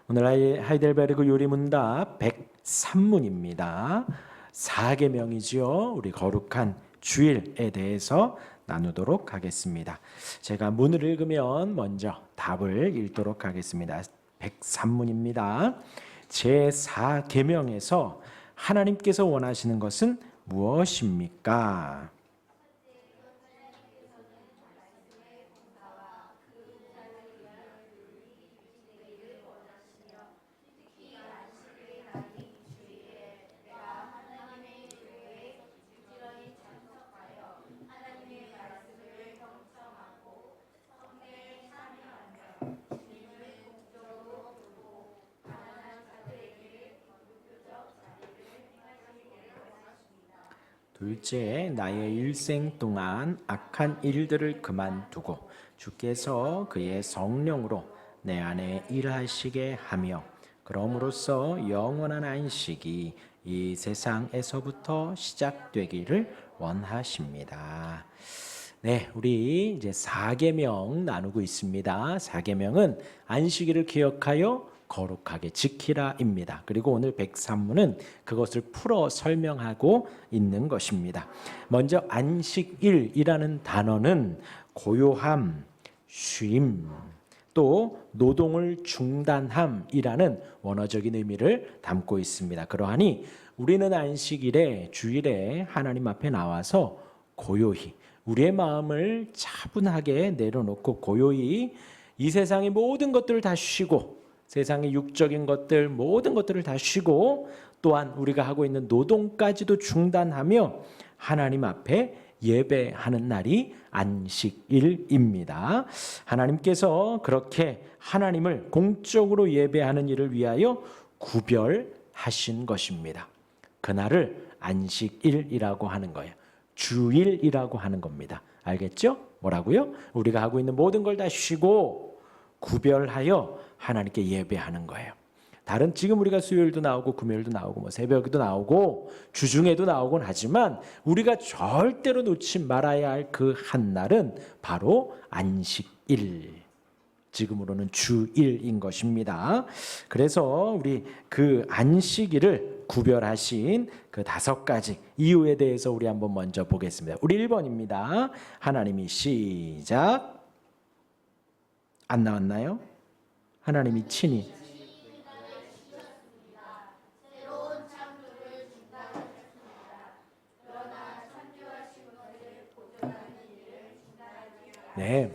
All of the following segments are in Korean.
오늘 하이델베르그 요리문답 103문입니다. 4계명이지요. 우리 거룩한 주일에 대해서 나누도록 하겠습니다. 제가 문을 읽으면 먼저 답을 읽도록 하겠습니다. 103문입니다. 제4계명에서 하나님께서 원하시는 것은 무엇입니까? 둘째, 나의 일생 동안 악한 일들을 그만두고 주께서 그의 성령으로 내 안에 일하시게 하며 그럼으로써 영원한 안식이 이 세상에서부터 시작되기를 원하십니다. 네, 우리 이제 4계명 나누고 있습니다. 4계명은 안식일을 기억하여 거룩하게 지키라입니다. 그리고 오늘 103문은 그것을 풀어 설명하고 있는 것입니다. 먼저 안식일이라는 단어는 고요함, 쉼, 또 노동을 중단함이라는 원어적인 의미를 담고 있습니다. 그러하니 우리는 안식일에 주일에 하나님 앞에 나와서 고요히 우리의 마음을 차분하게 내려놓고 고요히 이 세상의 모든 것들을 다 쉬고 세상의 육적인 것들 모든 것들을 다 쉬고 또한 우리가 하고 있는 노동까지도 중단하며 하나님 앞에 예배하는 날이 안식일입니다. 하나님께서 그렇게 하나님을 공적으로 예배하는 일을 위하여 구별하신 것입니다. 그날을 안식일이라고 하는 거예요. 주일이라고 하는 겁니다. 알겠죠? 뭐라고요? 우리가 하고 있는 모든 걸 다 쉬고 구별하여 하나님께 예배하는 거예요. 다른 지금 우리가 수요일도 나오고 금요일도 나오고 뭐 새벽에도 나오고 주중에도 나오곤 하지만 우리가 절대로 놓지 말아야 할 그 한 날은 바로 안식일. 지금으로는 주일인 것입니다. 그래서 우리 그 안식일을 구별하신 그 5가지 이유에 대해서 우리 한번 먼저 보겠습니다. 우리 1번입니다. 하나님이 시작. 안 나왔나요? 하나님이 친히 네,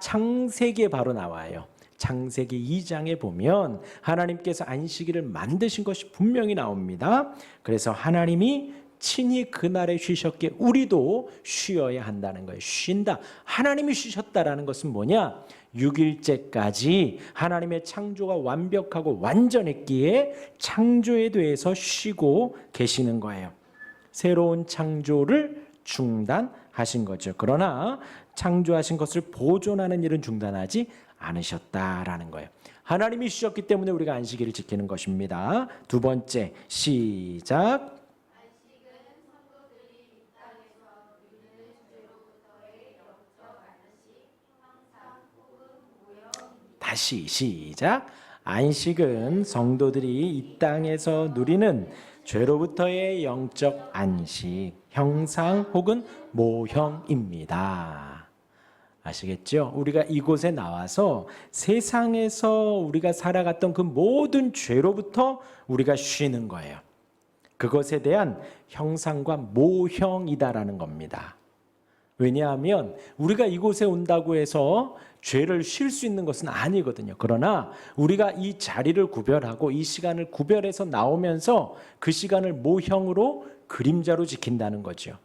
창세기에 바로 나와요. 창세기 2장에 보면 하나님께서 안식일을 만드신 것이 분명히 나옵니다. 그래서 하나님이 친히 그날에 쉬셨기에 우리도 쉬어야 한다는 거예요. 쉰다. 하나님이 쉬셨다라는 것은 뭐냐? 6일째까지 하나님의 창조가 완벽하고 완전했기에 창조에 대해서 쉬고 계시는 거예요. 새로운 창조를 중단하신 거죠. 그러나 창조하신 것을 보존하는 일은 중단하지 않으셨다라는 거예요. 하나님이 쉬셨기 때문에 우리가 안식일을 지키는 것입니다. 2번째, 시작. 다시 시작. 안식은 성도들이 이 땅에서 누리는 죄로부터의 영적 안식, 형상 혹은 모형입니다. 아시겠죠? 우리가 이곳에 나와서 세상에서 우리가 살아갔던 그 모든 죄로부터 우리가 쉬는 거예요. 그것에 대한 형상과 모형이다라는 겁니다. 왜냐하면 우리가 이곳에 온다고 해서 죄를 쉴 수 있는 것은 아니거든요. 그러나 우리가 이 자리를 구별하고 이 시간을 구별해서 나오면서 그 시간을 모형으로 그림자로 지킨다는 거죠.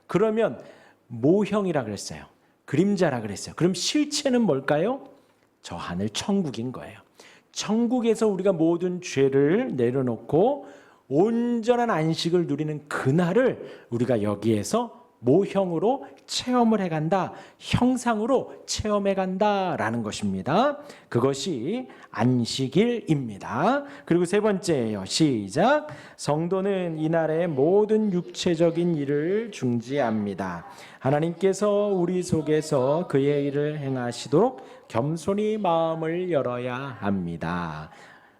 그러면 모형이라 그랬어요. 그림자라 그랬어요. 그럼 실체는 뭘까요? 저 하늘 천국인 거예요. 천국에서 우리가 모든 죄를 내려놓고 온전한 안식을 누리는 그날을 우리가 여기에서 모형으로 체험을 해간다. 형상으로 체험해간다라는 것입니다. 그것이 안식일입니다. 그리고 3번째예요. 시작. 성도는 이날의 모든 육체적인 일을 중지합니다. 하나님께서 우리 속에서 그의 일을 행하시도록 겸손히 마음을 열어야 합니다.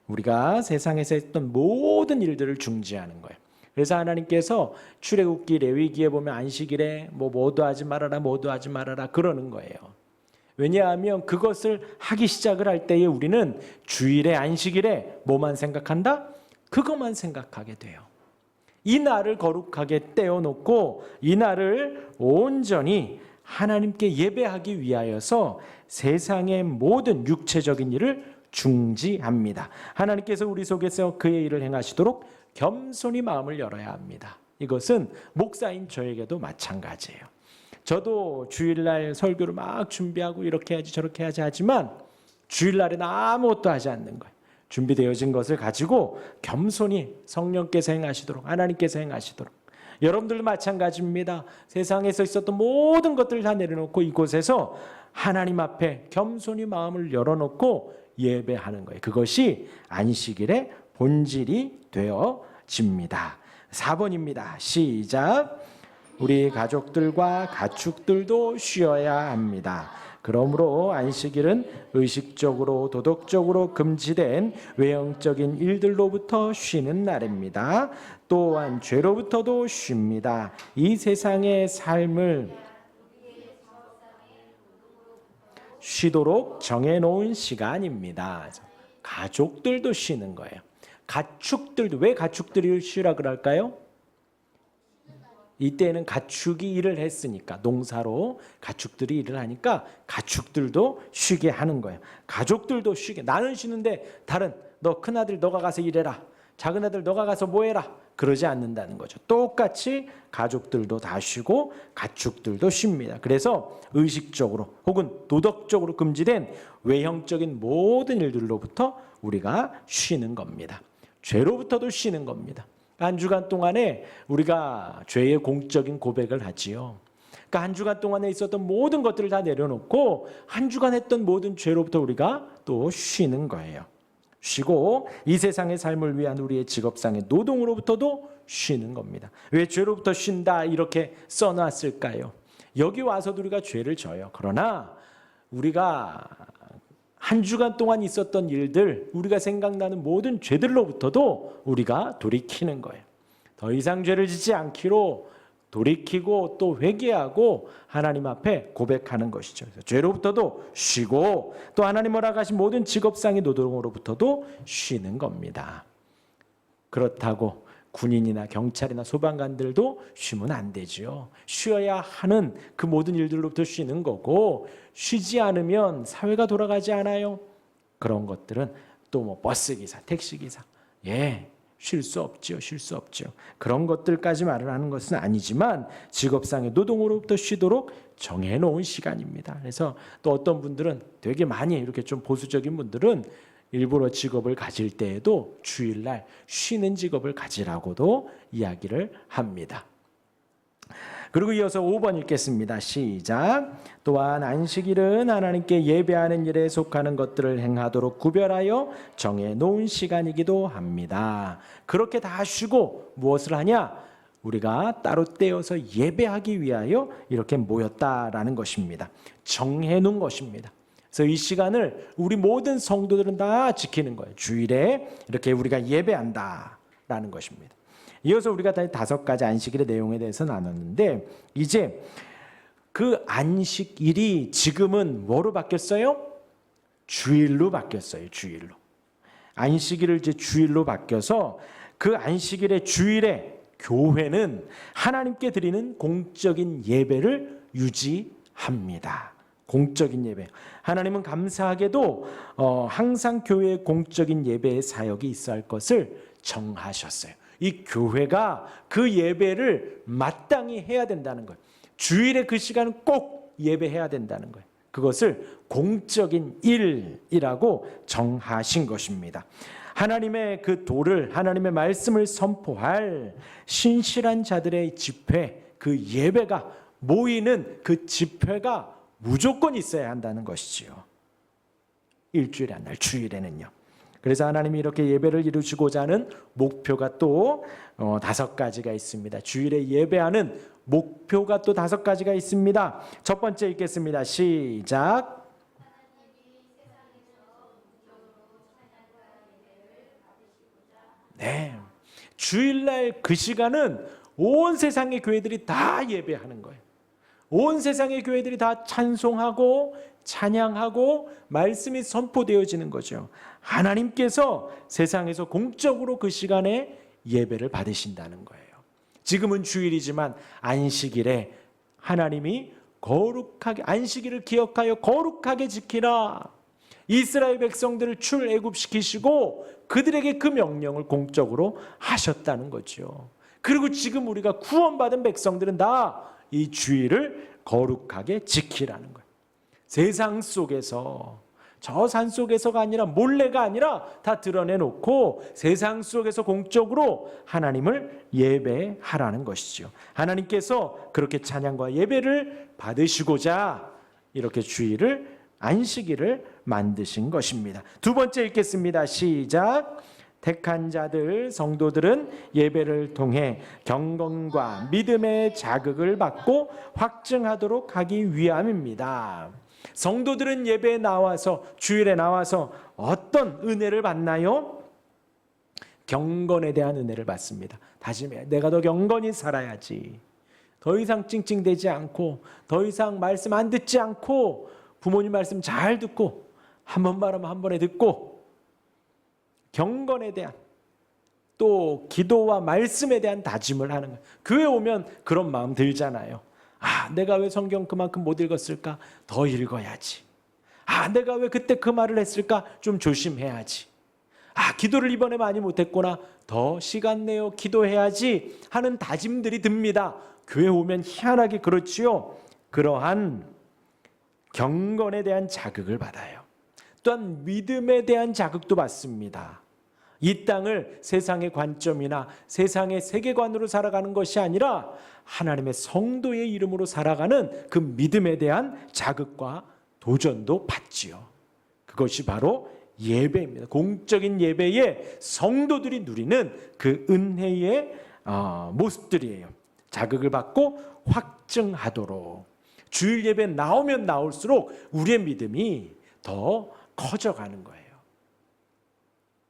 우리가 세상에서 했던 모든 일들을 중지하는 거예요. 그래서 하나님께서 출애굽기 레위기에 보면 안식일에 모두 하지 말아라 모두 하지 말아라 그러는 거예요. 왜냐하면 그것을 하기 시작을 할 때에 우리는 주일에 안식일에 뭐만 생각한다? 그것만 생각하게 돼요. 이 날을 거룩하게 떼어놓고 이 날을 온전히 하나님께 예배하기 위하여서 세상의 모든 육체적인 일을 중지합니다. 하나님께서 우리 속에서 그의 일을 행하시도록 겸손히 마음을 열어야 합니다. 이것은 목사인 저에게도 마찬가지예요. 저도 주일날 설교를 막 준비하고 이렇게 해야지 저렇게 해야지 하지만 주일날에는 아무것도 하지 않는 거예요. 준비되어진 것을 가지고 겸손히 성령께서 행하시도록 하나님께서 행하시도록. 여러분들도 마찬가지입니다. 세상에서 있었던 모든 것들을 다 내려놓고 이곳에서 하나님 앞에 겸손히 마음을 열어놓고 예배하는 거예요. 그것이 안식일의 본질이 되어집니다. 4번입니다. 시작. 우리 가족들과 가축들도 쉬어야 합니다. 그러므로 안식일은 의식적으로 도덕적으로 금지된 외형적인 일들로부터 쉬는 날입니다. 또한 죄로부터도 쉽니다. 이 세상의 삶을 쉬도록 정해놓은 시간입니다. 가족들도 쉬는 거예요. 가축들도 왜 가축들이 쉬라 그럴까요? 이때는 가축이 일을 했으니까 농사로 가축들이 일을 하니까 가축들도 쉬게 하는 거예요. 가족들도 쉬게. 나는 쉬는데 다른 너 큰아들 너가 가서 일해라. 작은아들 너가 가서 뭐 해라. 그러지 않는다는 거죠. 똑같이 가족들도 다 쉬고 가축들도 쉽니다. 그래서 의식적으로 혹은 도덕적으로 금지된 외형적인 모든 일들로부터 우리가 쉬는 겁니다. 죄로부터도 쉬는 겁니다. 한 주간 동안에 우리가 죄의 공적인 고백을 하지요. 그러니까 한 주간 동안에 있었던 모든 것들을 다 내려놓고 한 주간 했던 모든 죄로부터 우리가 또 쉬는 거예요. 쉬고 이 세상의 삶을 위한 우리의 직업상의 노동으로부터도 쉬는 겁니다. 왜 죄로부터 쉰다 이렇게 써놨을까요? 여기 와서도 우리가 죄를 져요. 그러나 우리가 한 주간 동안 있었던 일들, 우리가 생각나는 모든 죄들로부터도 우리가 돌이키는 거예요. 더 이상 죄를 짓지 않기로 돌이키고 또 회개하고 하나님 앞에 고백하는 것이죠. 그래서 죄로부터도 쉬고 또 하나님 허락하신 모든 직업상의 노동으로부터도 쉬는 겁니다. 그렇다고 군인이나 경찰이나 소방관들도 쉬면 안 되죠. 쉬어야 하는 그 모든 일들로부터 쉬는 거고 쉬지 않으면 사회가 돌아가지 않아요. 그런 것들은 또 뭐 버스기사, 택시기사 쉴 수 없죠. 쉴 수 없죠. 그런 것들까지 말을 하는 것은 아니지만 직업상의 노동으로부터 쉬도록 정해놓은 시간입니다. 그래서 또 어떤 분들은 되게 많이 이렇게 좀 보수적인 분들은 일부러 직업을 가질 때에도 주일날 쉬는 직업을 가지라고도 이야기를 합니다. 그리고 이어서 5번 읽겠습니다. 시작. 또한 안식일은 하나님께 예배하는 일에 속하는 것들을 행하도록 구별하여 정해놓은 시간이기도 합니다. 그렇게 다 쉬고 무엇을 하냐? 우리가 따로 떼어서 예배하기 위하여 이렇게 모였다라는 것입니다. 정해놓은 것입니다. 그래서 이 시간을 우리 모든 성도들은 다 지키는 거예요. 주일에 이렇게 우리가 예배한다라는 것입니다. 이어서 우리가 5가지 안식일의 내용에 대해서 나눴는데 이제 그 안식일이 지금은 뭐로 바뀌었어요? 주일로 바뀌었어요. 주일로. 안식일을 이제 주일로 바뀌어서 그 안식일의 주일에 교회는 하나님께 드리는 공적인 예배를 유지합니다. 공적인 예배. 하나님은 감사하게도 항상 교회의 공적인 예배의 사역이 있어야 할 것을 정하셨어요. 이 교회가 그 예배를 마땅히 해야 된다는 거예요. 주일에 그 시간은 꼭 예배해야 된다는 거예요. 그것을 공적인 일이라고 정하신 것입니다. 하나님의 그 도를, 하나님의 말씀을 선포할 신실한 자들의 집회, 그 예배가 모이는 그 집회가 무조건 있어야 한다는 것이지요. 일주일에 한 날, 주일에는요. 그래서 하나님이 이렇게 예배를 이루시고자 하는 목표가 또 5가지가 있습니다. 주일에 예배하는 목표가 또 5가지가 있습니다. 첫 번째 읽겠습니다. 시작. 네. 주일날 그 시간은 온 세상의 교회들이 다 예배하는 거예요. 온 세상의 교회들이 다 찬송하고 찬양하고 말씀이 선포되어지는 거죠. 하나님께서 세상에서 공적으로 그 시간에 예배를 받으신다는 거예요. 지금은 주일이지만 안식일에 하나님이 거룩하게 안식일을 기억하여 거룩하게 지키라. 이스라엘 백성들을 출애굽시키시고 그들에게 그 명령을 공적으로 하셨다는 거죠. 그리고 지금 우리가 구원받은 백성들은 다 이 주일을 거룩하게 지키라는 거예요. 세상 속에서 저 산 속에서가 아니라 몰래가 아니라 다 드러내놓고 세상 속에서 공적으로 하나님을 예배하라는 것이죠. 하나님께서 그렇게 찬양과 예배를 받으시고자 이렇게 주일을 안식일을 만드신 것입니다. 두 번째 읽겠습니다. 시작. 택한 자들 성도들은 예배를 통해 경건과 믿음의 자극을 받고 확증하도록 하기 위함입니다. 성도들은 예배에 나와서 주일에 나와서 어떤 은혜를 받나요? 경건에 대한 은혜를 받습니다. 다짐해. 내가 더 경건히 살아야지. 더 이상 찡찡대지 않고 더 이상 말씀 안 듣지 않고 부모님 말씀 잘 듣고 한 번 말하면 한 번에 듣고 경건에 대한 또 기도와 말씀에 대한 다짐을 하는 거예요. 교회 오면 그런 마음 들잖아요. 아, 내가 왜 성경 그만큼 못 읽었을까? 더 읽어야지. 아, 내가 왜 그때 그 말을 했을까? 좀 조심해야지. 아, 기도를 이번에 많이 못했구나. 더 시간 내어 기도해야지 하는 다짐들이 듭니다. 교회 오면 희한하게 그렇지요. 그러한 경건에 대한 자극을 받아요. 또한 믿음에 대한 자극도 받습니다. 이 땅을 세상의 관점이나 세상의 세계관으로 살아가는 것이 아니라 하나님의 성도의 이름으로 살아가는 그 믿음에 대한 자극과 도전도 받지요. 그것이 바로 예배입니다. 공적인 예배에 성도들이 누리는 그 은혜의 모습들이에요. 자극을 받고 확증하도록 주일 예배 나오면 나올수록 우리의 믿음이 더 커져가는 거예요.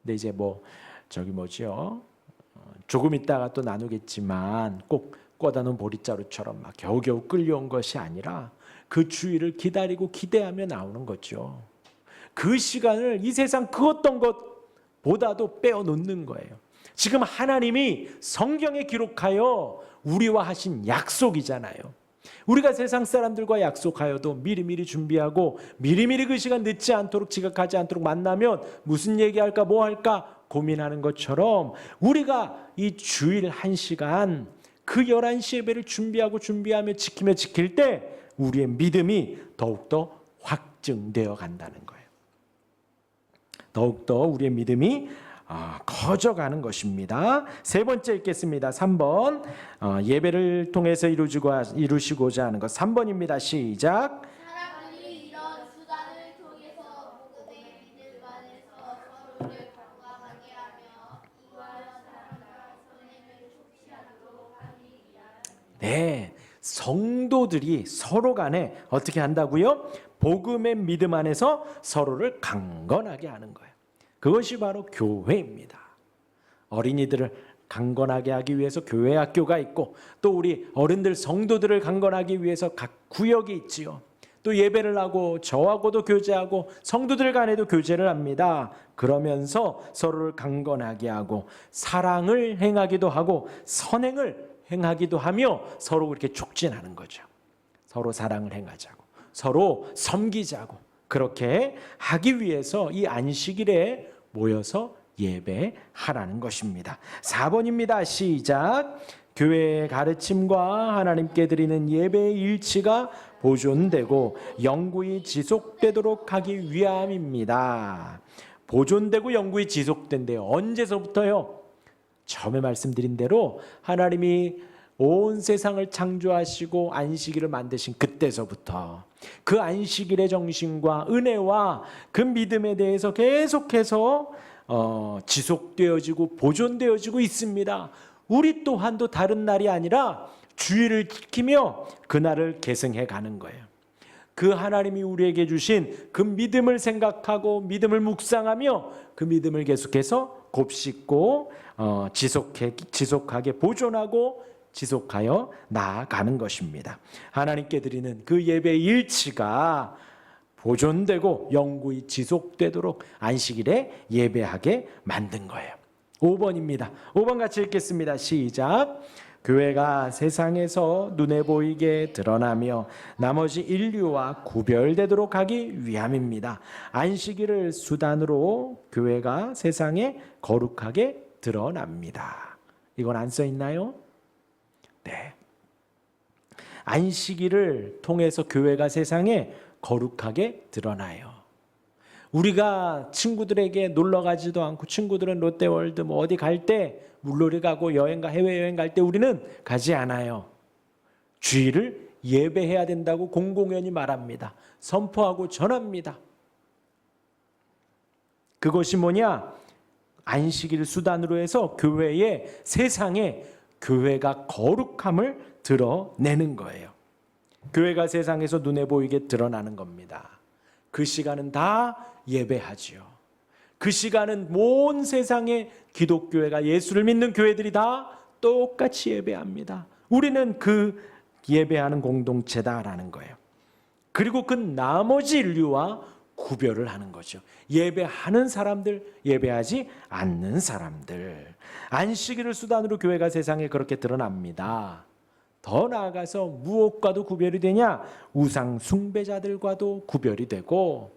근데 이제 조금 있다가 또 나누겠지만 꼭 꽂아놓은 보릿자루처럼 막 겨우겨우 끌려온 것이 아니라 그 주일을 기다리고 기대하며 나오는 거죠. 그 시간을 이 세상 그 어떤 것보다도 빼어놓는 거예요. 지금 하나님이 성경에 기록하여 우리와 하신 약속이잖아요. 우리가 세상 사람들과 약속하여도 미리미리 준비하고 미리미리 그 시간 늦지 않도록 지각하지 않도록 만나면 무슨 얘기할까 뭐 할까 고민하는 것처럼 우리가 이 주일 1시간 그 11시 예배를 준비하며 지키며 지킬 때 우리의 믿음이 더욱더 확증되어 간다는 거예요. 더욱더 우리의 믿음이 커져가는 것입니다. 세 번째 읽겠습니다. 3번 예배를 통해서 이루시고자 하는 것 3번입니다. 시작. 사람들이 이런 수단을 통해서 복음의 믿음 안에서 서로를 건강하게 하며 이와여 사랑과 선행을 촉취하도록 하기 위함. 네, 성도들이 서로 간에 어떻게 한다고요? 복음의 믿음 안에서 서로를 강건하게 하는 거예요. 그것이 바로 교회입니다. 어린이들을 강건하게 하기 위해서 교회 학교가 있고 또 우리 어른들 성도들을 강건하기 위해서 각 구역이 있지요. 또 예배를 하고 저하고도 교제하고 성도들 간에도 교제를 합니다. 그러면서 서로를 강건하게 하고 사랑을 행하기도 하고 선행을 행하기도 하며 서로 그렇게 촉진하는 거죠. 서로 사랑을 행하자고 서로 섬기자고 그렇게 하기 위해서 이 안식일에 모여서 예배하라는 것입니다. 4번입니다. 시작. 교회의 가르침과 하나님께 드리는 예배의 일치가 보존되고 영구히 지속되도록 하기 위함입니다. 보존되고 영구히 지속된대요. 언제서부터요? 처음에 말씀드린 대로 하나님이 온 세상을 창조하시고 안식일을 만드신 그때서부터 그 안식일의 정신과 은혜와 그 믿음에 대해서 계속해서 지속되어지고 보존되어지고 있습니다. 우리 또한도 다른 날이 아니라 주일을 지키며 그날을 계승해 가는 거예요. 그 하나님이 우리에게 주신 그 믿음을 생각하고 믿음을 묵상하며 그 믿음을 계속해서 곱씹고 지속하게 보존하고 지속하여 나아가는 것입니다. 하나님께 드리는 그 예배의 일치가 보존되고 영구히 지속되도록 안식일에 예배하게 만든 거예요. 5번입니다. 5번 같이 읽겠습니다. 시작. 교회가 세상에서 눈에 보이게 드러나며 나머지 인류와 구별되도록 하기 위함입니다. 안식일을 수단으로 교회가 세상에 거룩하게 드러납니다. 이건 안 써 있나요? 네. 안식일을 통해서 교회가 세상에 거룩하게 드러나요. 우리가 친구들에게 놀러 가지도 않고 친구들은 롯데월드 뭐 어디 갈 때 물놀이 가고 해외여행 갈 때 우리는 가지 않아요. 주일을 예배해야 된다고 공공연히 말합니다. 선포하고 전합니다. 그것이 뭐냐? 안식일을 수단으로 해서 교회의 세상에 교회가 거룩함을 드러내는 거예요. 교회가 세상에서 눈에 보이게 드러나는 겁니다. 그 시간은 다 예배하지요. 그 시간은 온 세상의 기독교회가 예수를 믿는 교회들이 다 똑같이 예배합니다. 우리는 그 예배하는 공동체다라는 거예요. 그리고 그 나머지 인류와 구별을 하는 거죠. 예배하는 사람들, 예배하지 않는 사람들. 안식일을 수단으로 교회가 세상에 그렇게 드러납니다. 더 나아가서 무엇과도 구별이 되냐? 우상 숭배자들과도 구별이 되고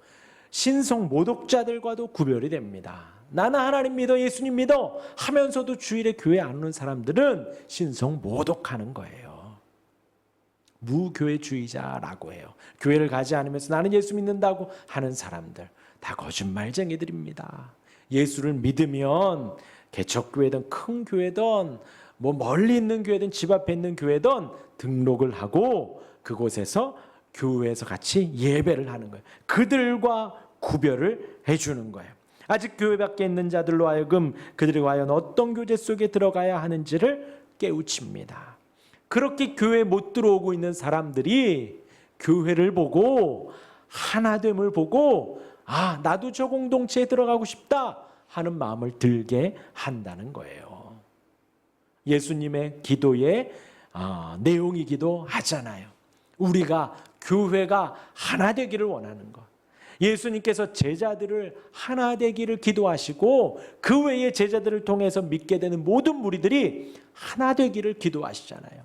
신성 모독자들과도 구별이 됩니다. 나는 하나님 믿어, 예수님 믿어 하면서도 주일에 교회 안 오는 사람들은 신성 모독하는 거예요. 무교회주의자라고 해요. 교회를 가지 않으면서 나는 예수 믿는다고 하는 사람들 다 거짓말쟁이들입니다. 예수를 믿으면 개척교회든 큰 교회든 뭐 멀리 있는 교회든 집 앞에 있는 교회든 등록을 하고 그곳에서 교회에서 같이 예배를 하는 거예요. 그들과 구별을 해주는 거예요. 아직 교회 밖에 있는 자들로 하여금 그들이 과연 어떤 교제 속에 들어가야 하는지를 깨우칩니다. 그렇게 교회에 못 들어오고 있는 사람들이 교회를 보고 하나됨을 보고 아, 나도 저 공동체에 들어가고 싶다 하는 마음을 들게 한다는 거예요. 예수님의 기도의 내용이기도 하잖아요. 우리가 교회가 하나 되기를 원하는 것. 예수님께서 제자들을 하나 되기를 기도하시고 그 외에 제자들을 통해서 믿게 되는 모든 무리들이 하나 되기를 기도하시잖아요.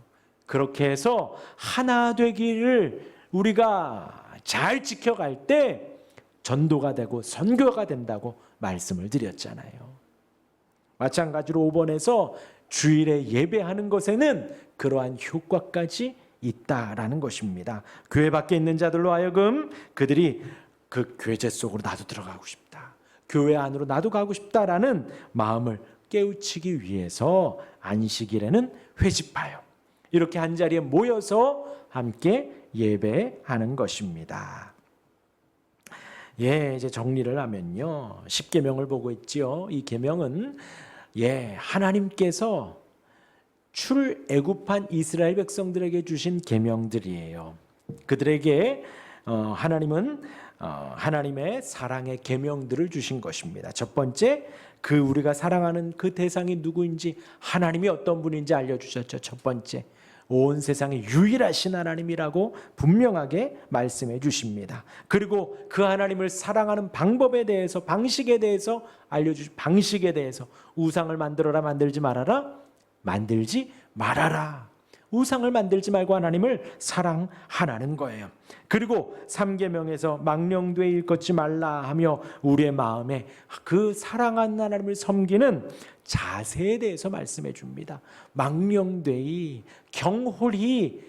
그렇게 해서 하나 되기를 우리가 잘 지켜갈 때 전도가 되고 선교가 된다고 말씀을 드렸잖아요. 마찬가지로 5번에서 주일에 예배하는 것에는 그러한 효과까지 있다라는 것입니다. 교회 밖에 있는 자들로 하여금 그들이 그 교제 속으로 나도 들어가고 싶다. 교회 안으로 나도 가고 싶다라는 마음을 깨우치기 위해서 안식일에는 회집하여 이렇게 한자리에 모여서 함께 예배하는 것입니다. 이제 정리를 하면요. 10계명을 보고 있지요. 이 계명은 하나님께서 출애굽한 이스라엘 백성들에게 주신 계명들이에요. 그들에게 하나님은 하나님의 사랑의 계명들을 주신 것입니다. 첫 번째, 우리가 사랑하는 그 대상이 누구인지 하나님이 어떤 분인지 알려주셨죠. 첫 번째, 온 세상에 유일하신 하나님이라고 분명하게 말씀해 주십니다. 그리고 그 하나님을 사랑하는 방법에 대해서 방식에 대해서 방식에 대해서 우상을 만들어라 만들지 말아라 만들지 말아라. 우상을 만들지 말고 하나님을 사랑하라는 거예요. 그리고 3계명에서 망령되이 일컫지 말라 하며 우리의 마음에 그 사랑하는 하나님을 섬기는 자세에 대해서 말씀해 줍니다. 망령되이 경홀히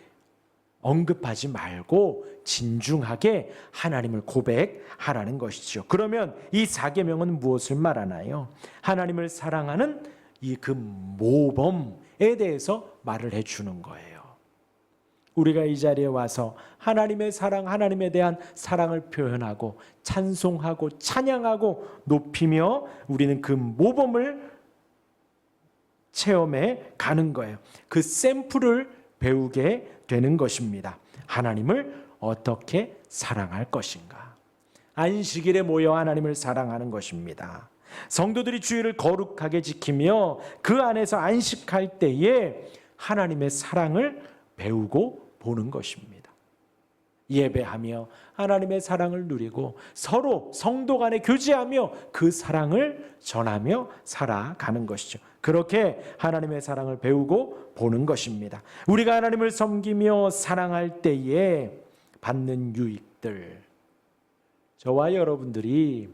언급하지 말고 진중하게 하나님을 고백하라는 것이죠. 그러면 이 4계명은 무엇을 말하나요? 하나님을 사랑하는 그 모범에 대해서 말을 해주는 거예요. 우리가 이 자리에 와서 하나님의 사랑, 하나님에 대한 사랑을 표현하고 찬송하고 찬양하고 높이며 우리는 그 모범을 체험해 가는 거예요. 그 샘플을 배우게 되는 것입니다. 하나님을 어떻게 사랑할 것인가? 안식일에 모여 하나님을 사랑하는 것입니다. 성도들이 주일을 거룩하게 지키며 그 안에서 안식할 때에 하나님의 사랑을 배우고 보는 것입니다. 예배하며 하나님의 사랑을 누리고 서로 성도 간에 교제하며 그 사랑을 전하며 살아가는 것이죠. 그렇게 하나님의 사랑을 배우고 보는 것입니다. 우리가 하나님을 섬기며 사랑할 때에 받는 유익들, 저와 여러분들이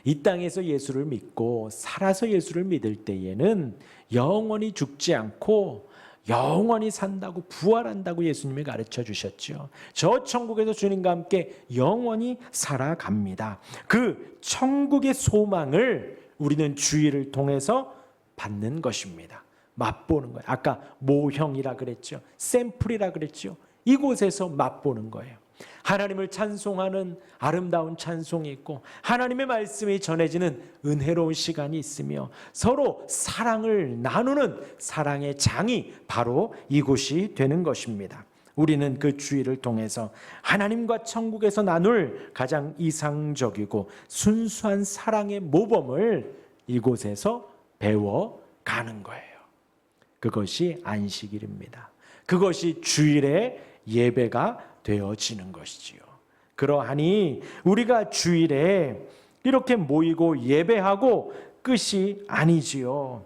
이 땅에서 예수를 믿고 살아서 예수를 믿을 때에는 영원히 죽지 않고 영원히 산다고, 부활한다고 예수님이 가르쳐 주셨죠. 저 천국에서 주님과 함께 영원히 살아갑니다. 그 천국의 소망을 우리는 주일을 통해서 받는 것입니다. 맛보는 거예요. 아까 모형이라 그랬죠. 샘플이라 그랬죠. 이곳에서 맛보는 거예요. 하나님을 찬송하는 아름다운 찬송이 있고 하나님의 말씀이 전해지는 은혜로운 시간이 있으며 서로 사랑을 나누는 사랑의 장이 바로 이곳이 되는 것입니다. 우리는 그 주일을 통해서 하나님과 천국에서 나눌 가장 이상적이고 순수한 사랑의 모범을 이곳에서 배워가는 거예요. 그것이 안식일입니다. 그것이 주일의 예배가 되어지는 것이지요. 그러하니 우리가 주일에 이렇게 모이고 예배하고 끝이 아니지요.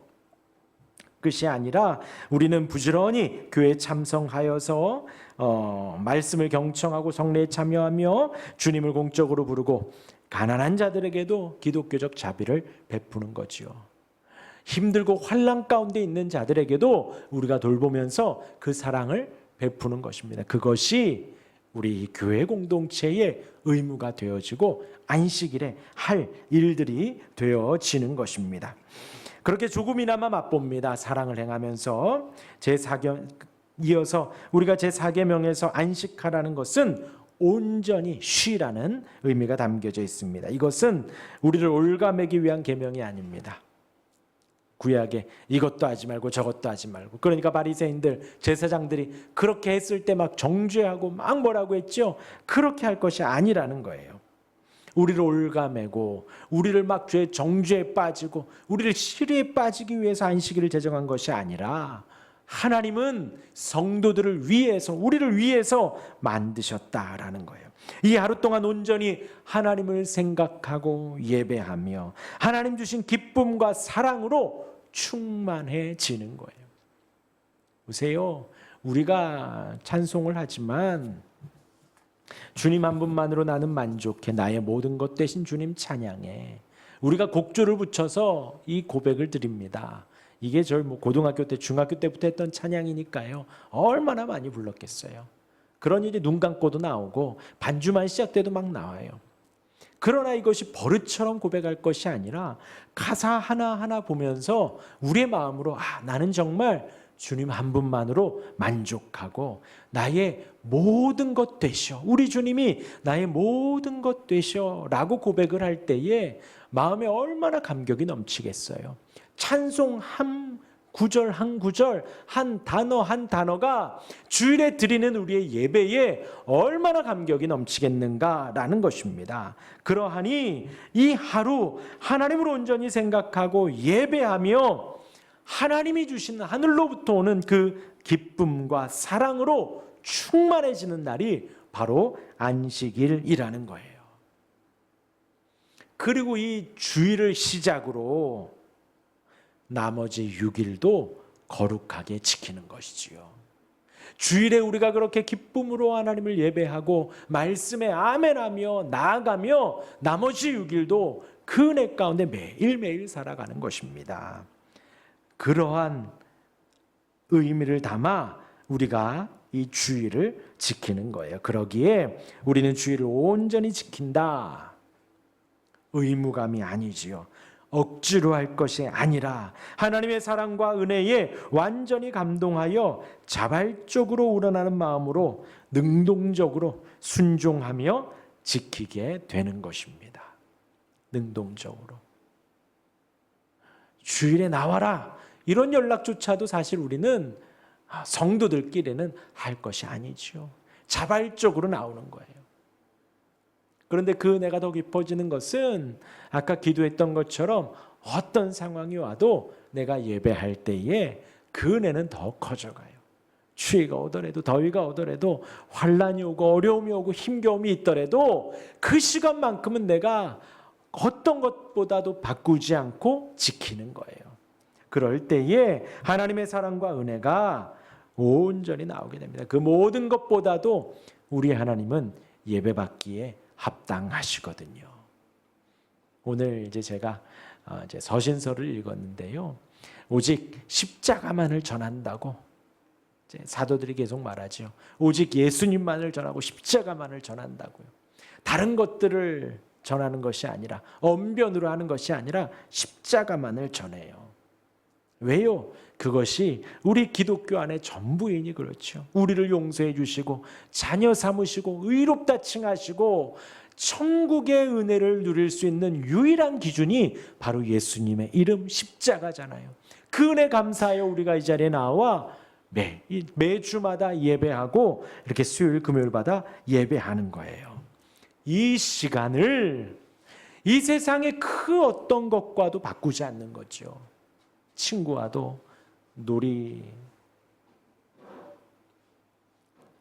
끝이 아니라 우리는 부지런히 교회에 참석하여서 말씀을 경청하고 성례에 참여하며 주님을 공적으로 부르고 가난한 자들에게도 기독교적 자비를 베푸는 거지요. 힘들고 환난 가운데 있는 자들에게도 우리가 돌보면서 그 사랑을 베푸는 것입니다. 그것이 우리 교회 공동체의 의무가 되어지고 안식일에 할 일들이 되어지는 것입니다. 그렇게 조금이나마 맛봅니다. 사랑을 행하면서 이어서 우리가 제4계명에서 안식하라는 것은 온전히 쉬라는 의미가 담겨져 있습니다. 이것은 우리를 올가매기 위한 계명이 아닙니다. 구약에 이것도 하지 말고 저것도 하지 말고, 그러니까 바리새인들 제사장들이 그렇게 했을 때 막 정죄하고 막 뭐라고 했죠. 그렇게 할 것이 아니라는 거예요. 우리를 올가매고 우리를 막 죄 정죄에 빠지고 우리를 시리에 빠지기 위해서 안식일을 제정한 것이 아니라 하나님은 성도들을 위해서, 우리를 위해서 만드셨다라는 거예요. 이 하루 동안 온전히 하나님을 생각하고 예배하며 하나님 주신 기쁨과 사랑으로 충만해지는 거예요. 보세요. 우리가 찬송을 하지만 주님 한 분만으로 나는 만족해, 나의 모든 것 대신 주님 찬양해. 우리가 곡조를 붙여서 이 고백을 드립니다. 이게 저희 고등학교 때, 중학교 때부터 했던 찬양이니까요. 얼마나 많이 불렀겠어요. 그런 일이 눈 감고도 나오고 반주만 시작돼도 막 나와요. 그러나 이것이 버릇처럼 고백할 것이 아니라 가사 하나하나 보면서 우리의 마음으로 나는 정말 주님 한 분만으로 만족하고 나의 모든 것 되셔, 우리 주님이 나의 모든 것 되셔 라고 고백을 할 때에 마음에 얼마나 감격이 넘치겠어요. 찬송 한 구절 한 구절, 한 단어 한 단어가 주일에 드리는 우리의 예배에 얼마나 감격이 넘치겠는가라는 것입니다. 그러하니 이 하루 하나님을 온전히 생각하고 예배하며 하나님이 주신 하늘로부터 오는 그 기쁨과 사랑으로 충만해지는 날이 바로 안식일이라는 거예요. 그리고 이 주일을 시작으로 나머지 6일도 거룩하게 지키는 것이지요. 주일에 우리가 그렇게 기쁨으로 하나님을 예배하고 말씀에 아멘하며 나아가며 나머지 6일도 그 은혜 가운데 매일매일 살아가는 것입니다. 그러한 의미를 담아 우리가 이 주일을 지키는 거예요. 그러기에 우리는 주일을 온전히 지킨다. 의무감이 아니지요. 억지로 할 것이 아니라 하나님의 사랑과 은혜에 완전히 감동하여 자발적으로 우러나는 마음으로 능동적으로 순종하며 지키게 되는 것입니다. 능동적으로. 주일에 나와라 이런 연락조차도 사실 우리는 성도들끼리는 할 것이 아니죠. 자발적으로 나오는 거예요. 그런데 그 은혜가 더 깊어지는 것은 아까 기도했던 것처럼 어떤 상황이 와도 내가 예배할 때에 그 은혜는 더 커져가요. 추위가 오더라도 더위가 오더라도 환란이 오고 어려움이 오고 힘겨움이 있더라도 그 시간만큼은 내가 어떤 것보다도 바꾸지 않고 지키는 거예요. 그럴 때에 하나님의 사랑과 은혜가 온전히 나오게 됩니다. 그 모든 것보다도 우리 하나님은 예배받기에 합당하시거든요. 오늘 이제 제가 이제 서신서를 읽었는데요. 오직 십자가만을 전한다고 이제 사도들이 계속 말하죠. 오직 예수님만을 전하고 십자가만을 전한다고요. 다른 것들을 전하는 것이 아니라 언변으로 하는 것이 아니라 십자가만을 전해요. 왜요? 그것이 우리 기독교 안에 전부이니 그렇죠. 우리를 용서해 주시고 자녀 삼으시고 의롭다 칭하시고 천국의 은혜를 누릴 수 있는 유일한 기준이 바로 예수님의 이름 십자가잖아요. 그 은혜 감사하여 우리가 이 자리에 나와 매주마다 예배하고 이렇게 수요일 금요일마다 예배하는 거예요. 이 시간을 이 세상의 그 어떤 것과도 바꾸지 않는 거죠. 친구와도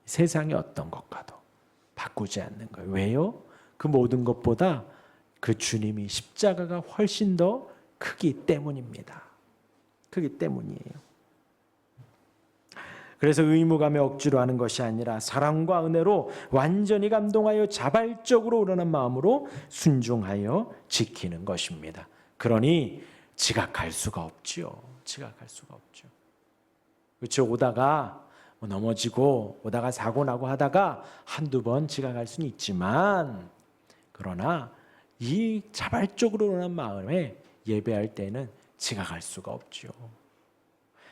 세상의 어떤 것과도 바꾸지 않는 거예요. 왜요? 그 모든 것보다 그 주님이 십자가가 훨씬 더 크기 때문입니다. 크기 때문이에요. 그래서 의무감에 억지로 하는 것이 아니라 사랑과 은혜로 완전히 감동하여 자발적으로 우러난 마음으로 순종하여 지키는 것입니다. 그러니 지각할 수가 없죠. 지각할 수가 없죠. 그렇죠. 오다가 넘어지고 오다가 사고 나고 하다가 한두 번 지각할 수는 있지만 그러나 이 자발적으로 우러난 마음에 예배할 때는 지각할 수가 없죠.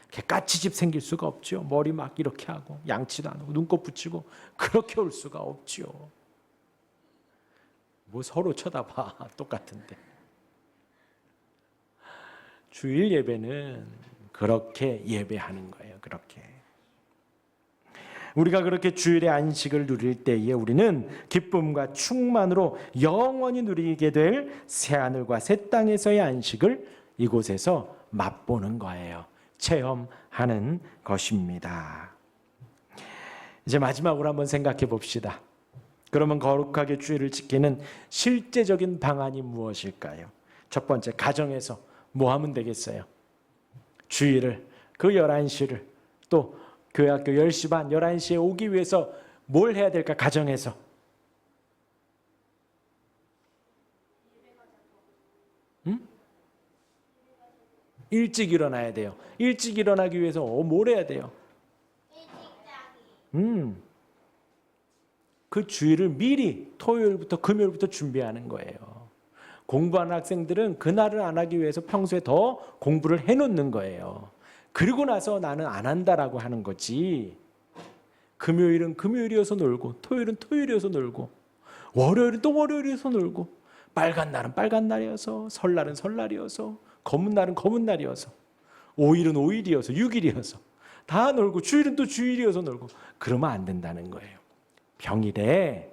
이렇게 까치집 생길 수가 없죠. 머리 막 이렇게 하고 양치도 안 하고 눈곱 붙이고 그렇게 올 수가 없죠. 뭐 서로 쳐다봐. 똑같은데. 주일 예배는 그렇게 예배하는 거예요. 그렇게. 우리가 그렇게 주일의 안식을 누릴 때에 우리는 기쁨과 충만으로 영원히 누리게 될 새하늘과 새 땅에서의 안식을 이곳에서 맛보는 거예요. 체험하는 것입니다. 이제 마지막으로 한번 생각해 봅시다. 그러면 거룩하게 주일을 지키는 실제적인 방안이 무엇일까요? 첫 번째, 가정에서 뭐 하면 되겠어요? 주일을, 그 11시를 또 교회 학교 10시 반, 11시에 오기 위해서 뭘 해야 될까? 가정에서. 응? 일찍 일어나야 돼요. 일찍 일어나기 위해서 뭘 해야 돼요? 그 주일을 미리 토요일부터 금요일부터 준비하는 거예요. 공부하는 학생들은 그날을 안 하기 위해서 평소에 더 공부를 해놓는 거예요. 그리고 나서 나는 안 한다라고 하는 거지. 금요일은 금요일이어서 놀고 토요일은 토요일이어서 놀고 월요일은 또 월요일이어서 놀고 빨간 날은 빨간 날이어서 설날은 설날이어서 검은 날은 검은 날이어서 5일은 5일이어서 6일이어서 다 놀고 주일은 또 주일이어서 놀고 그러면 안 된다는 거예요. 평일에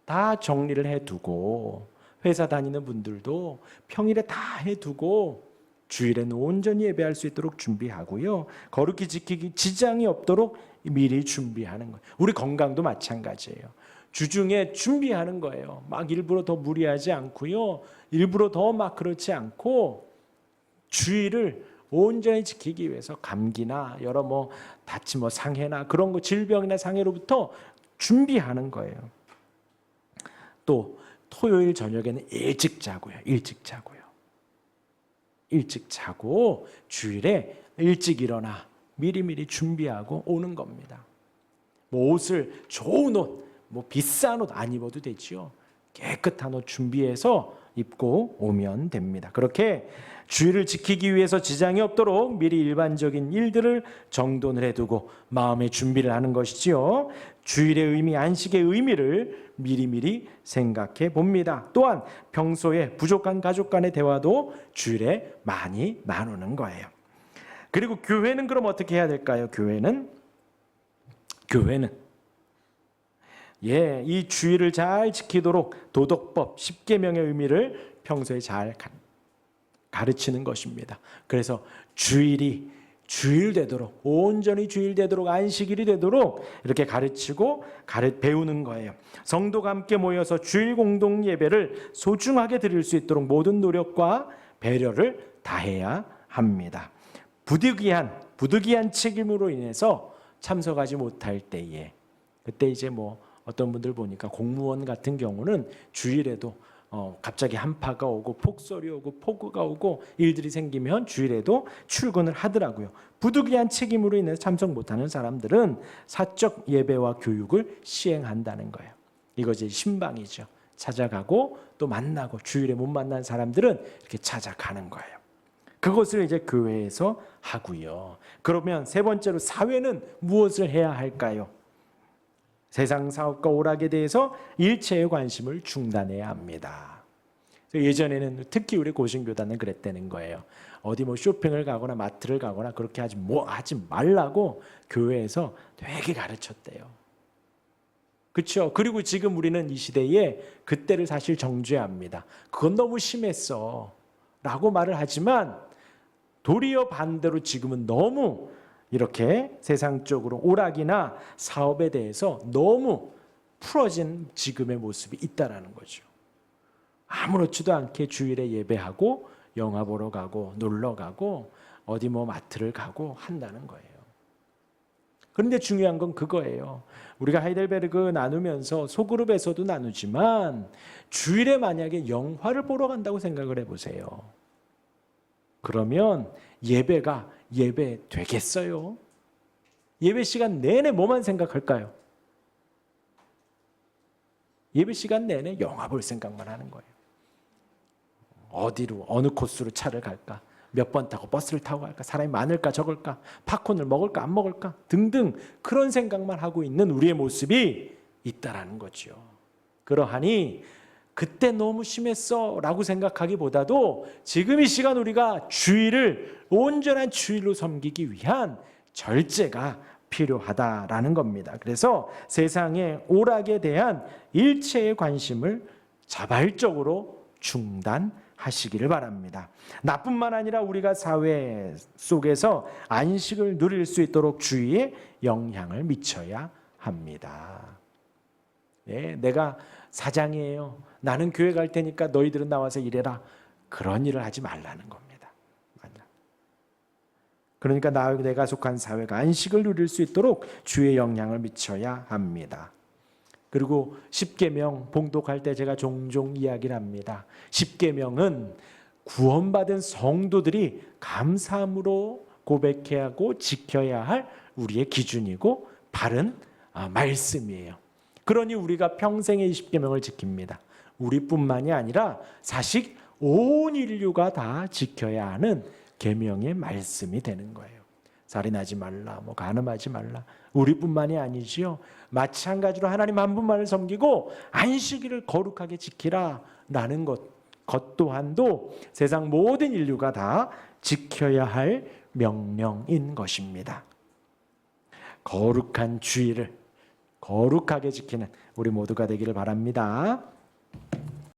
다 정리를 해두고 회사 다니는 분들도 평일에 다 해두고 주일에는 온전히 예배할 수 있도록 준비하고요. 거룩히 지키기 지장이 없도록 미리 준비하는 거예요. 우리 건강도 마찬가지예요. 주중에 준비하는 거예요. 막 일부러 더 무리하지 않고요. 일부러 더 막 그렇지 않고 주일을 온전히 지키기 위해서 감기나 여러 다치 상해나 그런 거 질병이나 상해로부터 준비하는 거예요. 또 토요일 저녁에는 일찍 자고요. 일찍 자고 주일에 일찍 일어나 미리미리 준비하고 오는 겁니다. 옷을 좋은 옷, 비싼 옷 안 입어도 되지요. 깨끗한 옷 준비해서 입고 오면 됩니다. 그렇게 주일을 지키기 위해서 지장이 없도록 미리 일반적인 일들을 정돈을 해두고 마음의 준비를 하는 것이지요. 주일의 의미, 안식의 의미를 미리미리 생각해 봅니다. 또한 평소에 부족한 가족 간의 대화도 주일에 많이 나누는 거예요. 그리고 교회는 그럼 어떻게 해야 될까요? 교회는 이 주의를 잘 지키도록 도덕법 10계명의 의미를 평소에 잘 가르치는 것입니다. 그래서 주일이 주일 되도록, 온전히 주일 되도록, 안식일이 되도록 이렇게 가르치고 배우는 거예요. 성도가 함께 모여서 주일 공동 예배를 소중하게 드릴 수 있도록 모든 노력과 배려를 다해야 합니다. 부득이한 책임으로 인해서 참석하지 못할 때에, 그때 이제 어떤 분들 보니까 공무원 같은 경우는 주일에도 갑자기 한파가 오고 폭설이 오고 폭우가 오고 일들이 생기면 주일에도 출근을 하더라고요. 부득이한 책임으로 인해서 참석 못하는 사람들은 사적 예배와 교육을 시행한다는 거예요. 이것이 신방이죠. 찾아가고 또 만나고, 주일에 못 만난 사람들은 이렇게 찾아가는 거예요. 그것을 이제 교회에서 하고요. 그러면 세 번째로 사회는 무엇을 해야 할까요? 세상 사업과 오락에 대해서 일체의 관심을 중단해야 합니다. 예전에는 특히 우리 고신교단은 그랬다는 거예요. 어디 쇼핑을 가거나 마트를 가거나 그렇게 하지 말라고 교회에서 되게 가르쳤대요. 그렇죠? 그리고 지금 우리는 이 시대에 그때를 사실 정죄해야 합니다. 그건 너무 심했어 라고 말을 하지만 도리어 반대로 지금은 너무 이렇게 세상적으로 오락이나 사업에 대해서 너무 풀어진 지금의 모습이 있다라는 거죠. 아무렇지도 않게 주일에 예배하고 영화 보러 가고 놀러 가고 어디 마트를 가고 한다는 거예요. 그런데 중요한 건 그거예요. 우리가 하이델베르그 나누면서 소그룹에서도 나누지만 주일에 만약에 영화를 보러 간다고 생각을 해보세요. 그러면 예배가 예배 되겠어요? 예배 시간 내내 뭐만 생각할까요? 예배 시간 내내 영화 볼 생각만 하는 거예요. 어디로, 어느 코스로 차를 갈까? 몇 번 타고 버스를 타고 갈까? 사람이 많을까 적을까? 팝콘을 먹을까 안 먹을까? 등등 그런 생각만 하고 있는 우리의 모습이 있다라는 거죠. 그러하니 그때 너무 심했어 라고 생각하기보다도 지금 이 시간 우리가 주일을 온전한 주일로 섬기기 위한 절제가 필요하다라는 겁니다. 그래서 세상의 오락에 대한 일체의 관심을 자발적으로 중단하시기를 바랍니다. 나뿐만 아니라 우리가 사회 속에서 안식을 누릴 수 있도록 주위에 영향을 미쳐야 합니다. 내가 사장이에요. 나는 교회 갈 테니까 너희들은 나와서 일해라. 그런 일을 하지 말라는 겁니다. 그러니까 내가 속한 사회가 안식을 누릴 수 있도록 주의 영향을 미쳐야 합니다. 그리고 10계명 봉독할 때 제가 종종 이야기를 합니다. 10계명은 구원받은 성도들이 감사함으로 고백해야 하고 지켜야 할 우리의 기준이고 바른 말씀이에요. 그러니 우리가 평생의 20계명을 지킵니다. 우리뿐만이 아니라 사실 온 인류가 다 지켜야 하는 계명의 말씀이 되는 거예요. 살인하지 말라, 간음하지 말라. 우리뿐만이 아니지요. 마찬가지로 하나님 한 분만을 섬기고 안식일을 거룩하게 지키라라는 것 또한도 세상 모든 인류가 다 지켜야 할 명령인 것입니다. 거룩한 주일을 거룩하게 지키는 우리 모두가 되기를 바랍니다.